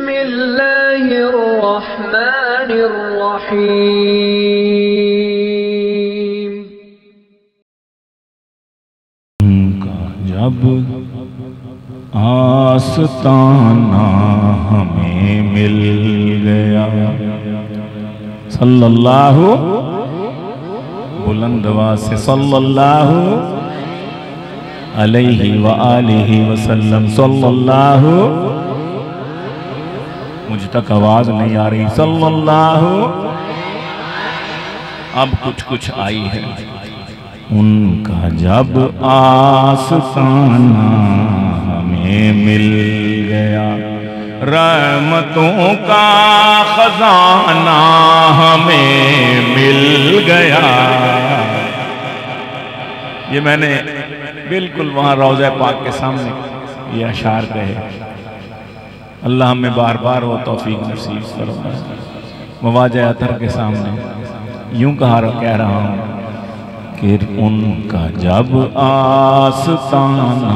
बिस्मिल्लाहिर्रहमानिर्रहीम। जब आस्ताना हमें मिल गया, सल्लल्लाहु बुलंद आवाज से सल्लल्लाहु अलैहि व आलिहि वसल्लम, सल्लल्लाहु, मुझ तक आवाज नहीं आ रही, सल्लल्लाहु, अब कुछ कुछ आई है। उनका जब आस्ताना हमें मिल गया, रहमतों का खजाना हमें मिल गया। ये मैंने बिल्कुल वहां रौज़ा पाक के सामने ये अशार कहे। अल्लाह हमें बार बार वो तौफीक नसीब फरमाए। मवाज़े अतर के सामने यूं कह रहा हूं कि उनका जब आस्ताना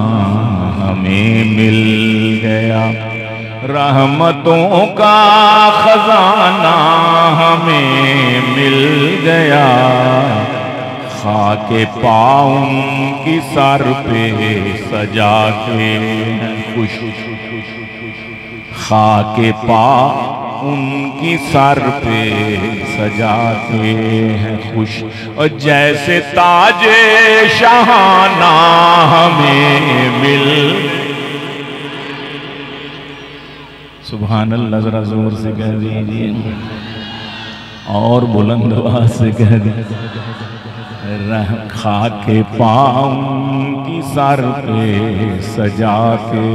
हमें मिल गया, रहमतों का खजाना हमें मिल गया। खाके पाँव की सर पे सजा के खुश, खाके पाँव उनकी सर पे सजाते हैं खुश, और जैसे ताजे शाहाना हमें मिल। सुभान अल्लाह, जरा जोर से कह दीजिए और बुलंद आवाज से कह दीजिए। खाके पाँव की सर पे सजाते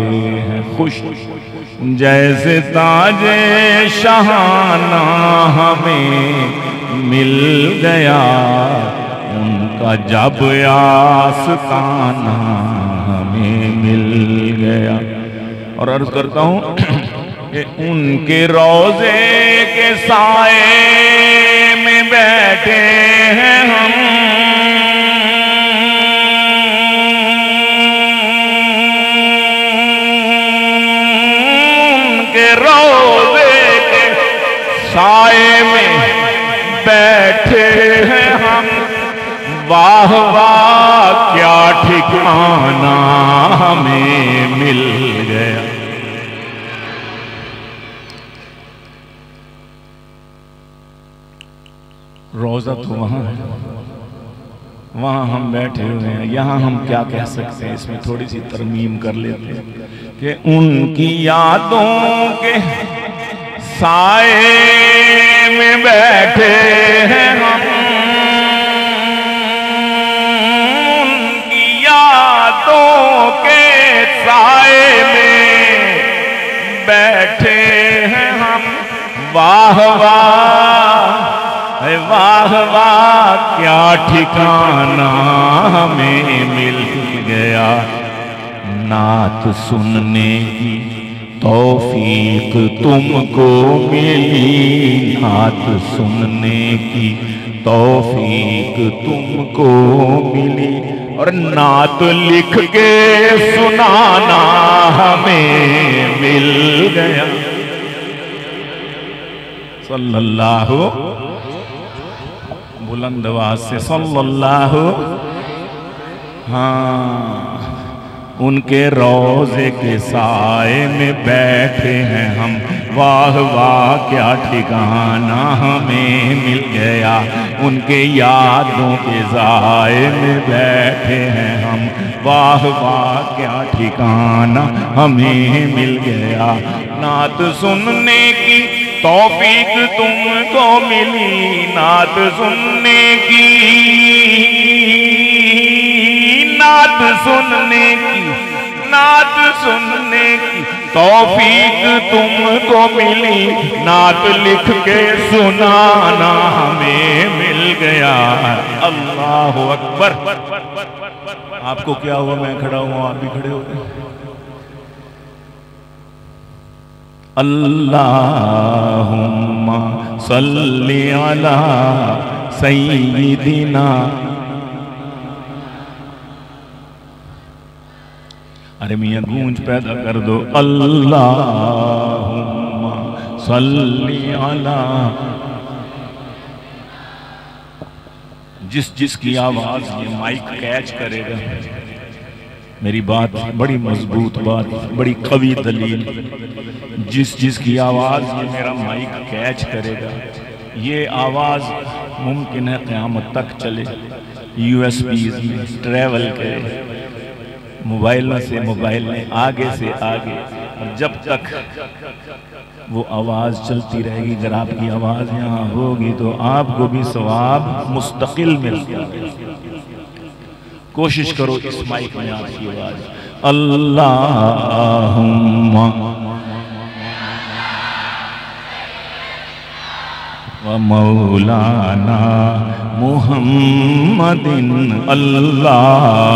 हैं खुश, जैसे ताजे शाहाना हमें मिल गया। उनका जब आस्ताना हमें मिल गया। और अर्ज करता हूं कि उनके रोजे के साए में बैठे हैं हम, रोज़े के साए में बैठे हैं हम। वाह वाह क्या ठिकाना हमें मिल गया। रोज़ा तो वहां है, वहां हम बैठे हुए हैं। यहां हम क्या कह सकते हैं, इसमें थोड़ी सी तरमीम कर लेते हैं कि उनकी यादों के साए में बैठे हैं हम। उनकी यादों के साए में बैठे हैं हम। वाह वाह वाह वाह क्या ठिकाना हमें मिल गया। नात सुनने की तौफीक तुमको मिली, नात सुनने की तौफीक तुमको मिली, और नात लिख के सुनाना हमें मिल गया। सल्लल्लाहु, बुलंद आवाज से सल्लल्लाहु। हाँ, उनके रोज़े के साए में बैठे हैं हम। वाह वाह क्या ठिकाना हमें मिल गया। उनके यादों के साए में बैठे हैं हम। वाह वाह क्या ठिकाना हमें मिल गया। नात सुनने की तौफीक तुमको मिली, नात सुनने की, नात सुनने की, नात सुनने की तौफीक तुमको मिली, नात लिख के सुनाना हमें मिल गया। अल्लाह अकबर। आपको क्या हुआ? मैं खड़ा हुआ, आप भी खड़े हो गए। अल्लाहुम्मा सल्ली अला सय्यिदिना। अरे मियां गूंज पैदा कर दो। अल्लाहुम्मा सल्ली अला। जिस जिसकी आवाज ये माइक कैच करेगा, मेरी बात बड़ी मजबूत बात, बड़ी कवि दलील, जिस जिसकी आवाज ये मेरा माइक कैच करेगा, ये आवाज मुमकिन है क़यामत तक चले, यूएसबीज़ में ट्रैवल करे, मोबाइलों से मोबाइल में आगे से आगे, और जब तक वो आवाज़ चलती रहेगी। अगर आपकी आवाज़ यहाँ होगी तो आपको भी सवाब मुस्तकिल मिलता है। कोशिश करो इस माइक में आपकी आवाज़ अल्लाहुम्मा व मौलाना मुहम्मदिन अल्लाहुम्मा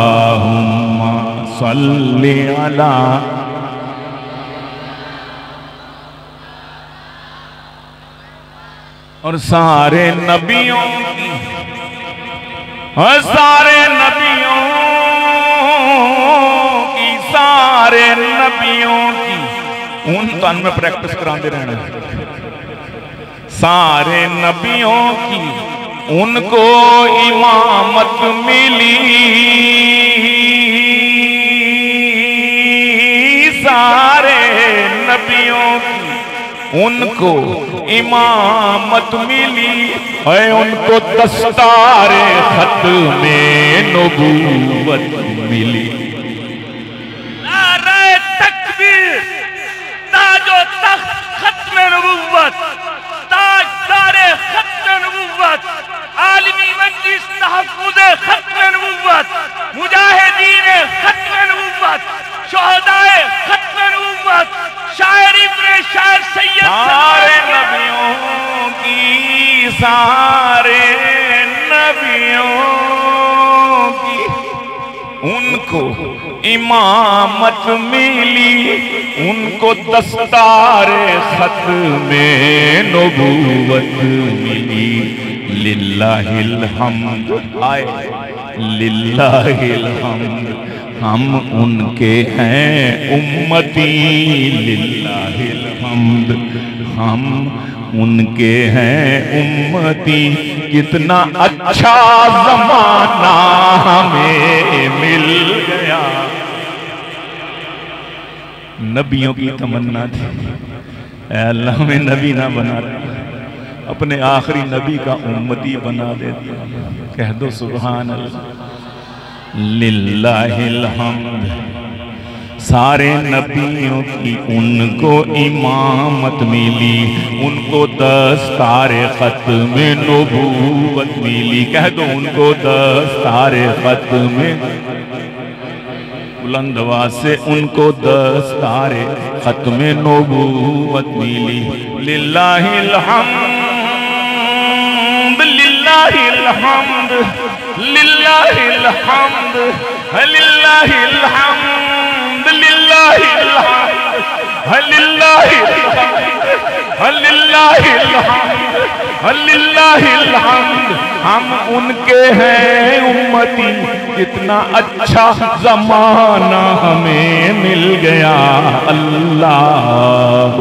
सल्ली अला। और सारे नबियों की, और सारे नबियों की, सारे नबियों की, उन तन में प्रैक्टिस कराते रहना। सारे नबियों की उनको इमामत मिली, सारे नबियों की उनको इमामत मिली है, उनको दस्तारे खत्मे नबूवत मिली। नारे तकबीर, ताजो तख्त खत्मे नबूवत, ताजदारे खत्मे नबूवत, आलिमी मजलिस तहफ्फुज़े खत्मे नबूवत, मुजाहिदीन खत्मे नबूवत, शुहदाए खत्मे नबूवत, शायर इब्ने शायर सैयद। सारे नबियों की, सारे नबियों की उनको इमामत मिली, उनको दस्तारे खत्मे नबूवत मिली। लिल्लाहिल हम्द, आए लिल्लाहिल हम्द, हम उनके हैं उम्मती। लिल्लाहिल हम्द, हम उनके हैं उम्मती। कितना अच्छा ज़माना हमें मिल गया। नबियों की तमन्ना थी, ऐ अल्लाह में नबी ना बना, अपने आखिरी नबी का उम्मती बना दे दिया। कह दो सुभान अल्लाह। लिल्लाहिल हम्द, सारे नबियों की उनको इमामत मिली, उनको दस्तारे खत्मे नबूवत मिली। कह दो उनको दस्तारे खत्मे, बुलंद आवाज से उनको दस्तारे खत्मे नबूवत मिली। लिल्लाहिल हम्द, लिल्लाहिल हम्द, लिल्लाहिल हम्द, लिल्लाहिल हम्द, लिल्लाहिल हम्द, लिल्लाहिल हम्द, लिल्लाहिल हम्द, लिल्लाहिल हम्द। हम उनके हैं उम्मती। कितना अच्छा ज़माना हमें मिल गया। अल्लाह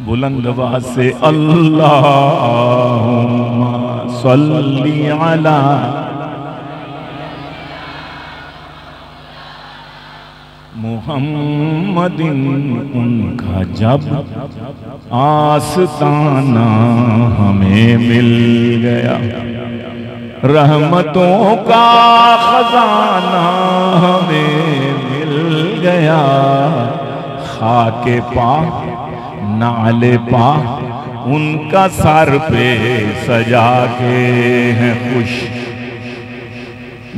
बुलंद आवाज से अल्लाहुम्मा सल्ली अला। मुहम्मदिन, उनका जब आस्ताना हमें मिल गया, रहमतों का खजाना हमें मिल गया। खाके पाक नाले पा उनका सर पे सजा के हैं खुश,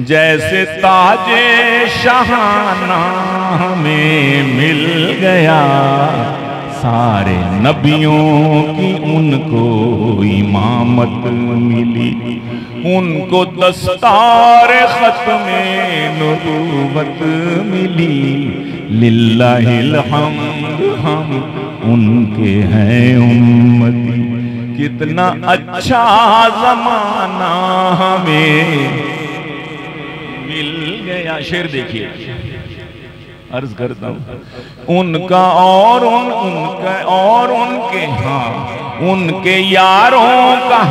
जैसे ताजे शहाना हमें मिल गया। सारे नबियों की उनको इमामत मिली, उनको दस्तार खत्मे नबूवत मिली। लिल्लाहिल हम्द, हम उनके हैं उम्मती। कितना अच्छा ज़माना हमें मिल गया। यहाँ शेर देखिए, अर्ज करता हूँ, उनका और उनका और उनके, हाँ उनके यारों का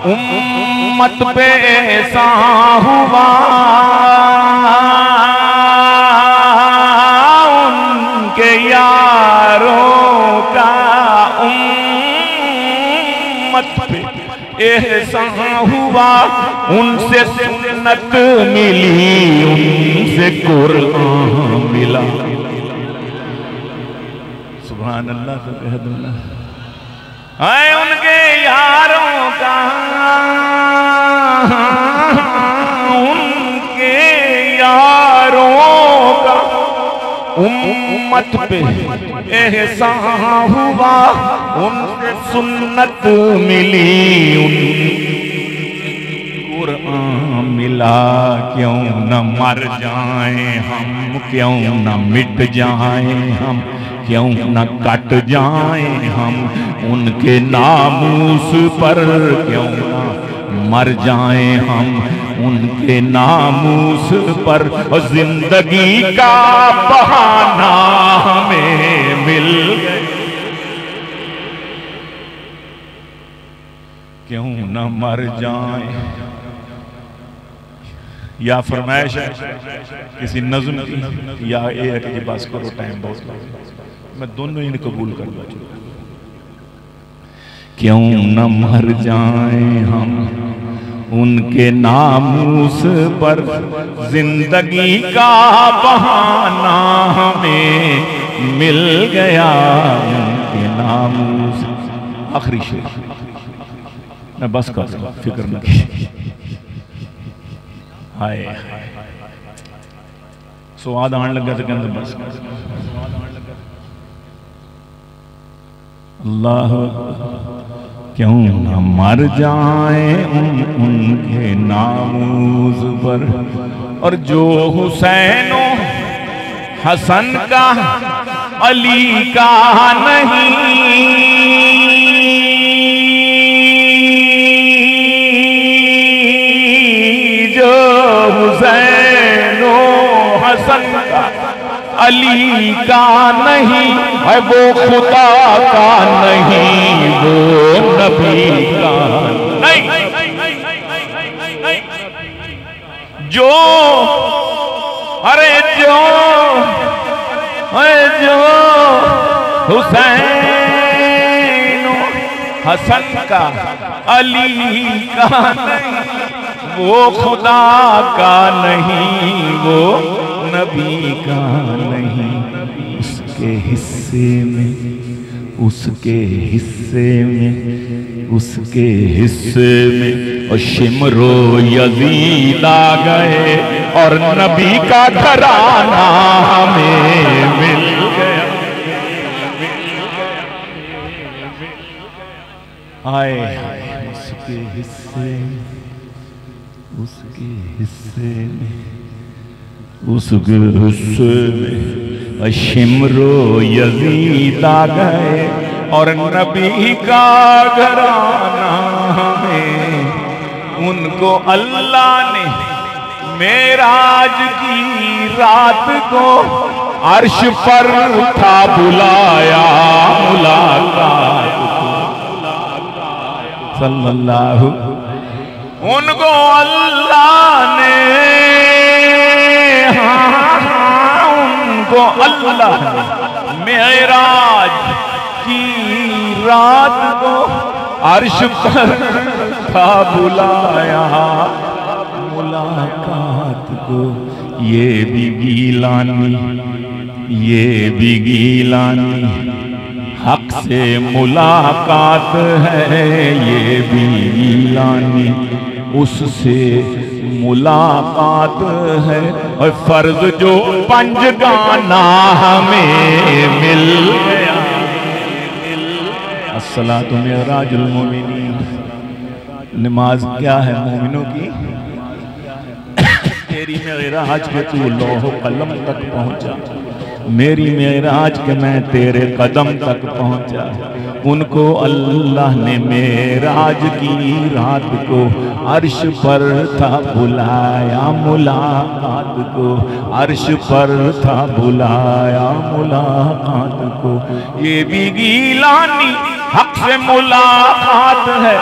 उम्मत पे ऐसा हुआ, उनके यारों का उम्मत पे ऐसा हुआ, उनसे सुन्नत मिली, उनसे कुरान मिला। सुभान अल्लाह सुभान, है उनके यारों का, उनके यारों का उम्मत पे एहसान हुआ, उनसे सुन्नत मिली, कुरान मिला। क्यों न मर जाएं हम, क्यों न मिट जाएं हम, क्यों न कट जाएं हम, उनके नामूस पर क्यों न मर जाएं हम, उनके नामूस पर जिंदगी का बहाना हमें मिल गया। क्यों न मर जाएं, या फरमाइश है किसी नज़्म की, या ये है कि बस करो टाइम बहुत, मैं दोनों ही कबूल कर लूँ। क्यों न मर जाएं हम, उनके नामूस पर जिंदगी का बहाना हमें मिल गया, उनके नामूस। आखिरी शेर मैं बस कर दूँ, फिक्र न कीजिए। हाय स्वाद आने लगा तो कहते बस। अल्लाह, क्यों न मर जाए उनके नामूज पर, और जो हुसैन हसन का अली का नहीं, जो हुसैन हसन का अली का नहीं है, वो खुदा का नहीं, वो नबी का नहीं। जो अरे जो हुसैन हसन का अली का नहीं, वो खुदा का नहीं, वो नबी का नहीं। उसके हिस्से में, उसके हिस्से में, उसके हिस्से में और शिमरो यजीद आ गए, और नबी का घराना हमें मिल गया। आए उसके हिस्से, उसके हिस्से में, उसके हिस्से में शिमरो यजीद आ गए, और नबी का घराना हमें। उनको अल्लाह ने मेराज की रात को अर्श पर था बुलाया, मुलाकात को सल्लल्लाहु। उनको अल्लाह ने, उनको अल्लाह मेराज की रात को अर्श पर था बुलाया, मुलाकात को। ये भी गीलानी, ये भी गीलानी हक से मुलाकात है, ये भी गीलानी उससे मुलाकात है। और फर्ज जो पंजगाना हमें मिल गया। अस्सलातु मिअराजुल मोमिनीन, नमाज क्या है मोमिनों की? तेरी मेराज के तू लौह कलम तक पहुंचा, मेरी मेराज के मैं तेरे कदम तक पहुंचा। उनको अल्लाह ने मेराज की रात को अर्श पर था बुलाया मुलाकात को, अर्श पर था बुलाया मुलाकात को। ये भी गीलानी हक से मुलाकात है,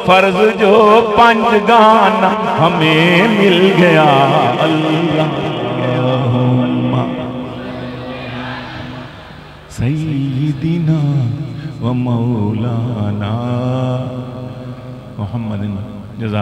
फर्ज जो पंजगाना हमें मिल गया। अल्लाहुम्मा सय्यिदिना व मौलाना मुहम्मदिन। जज़ाक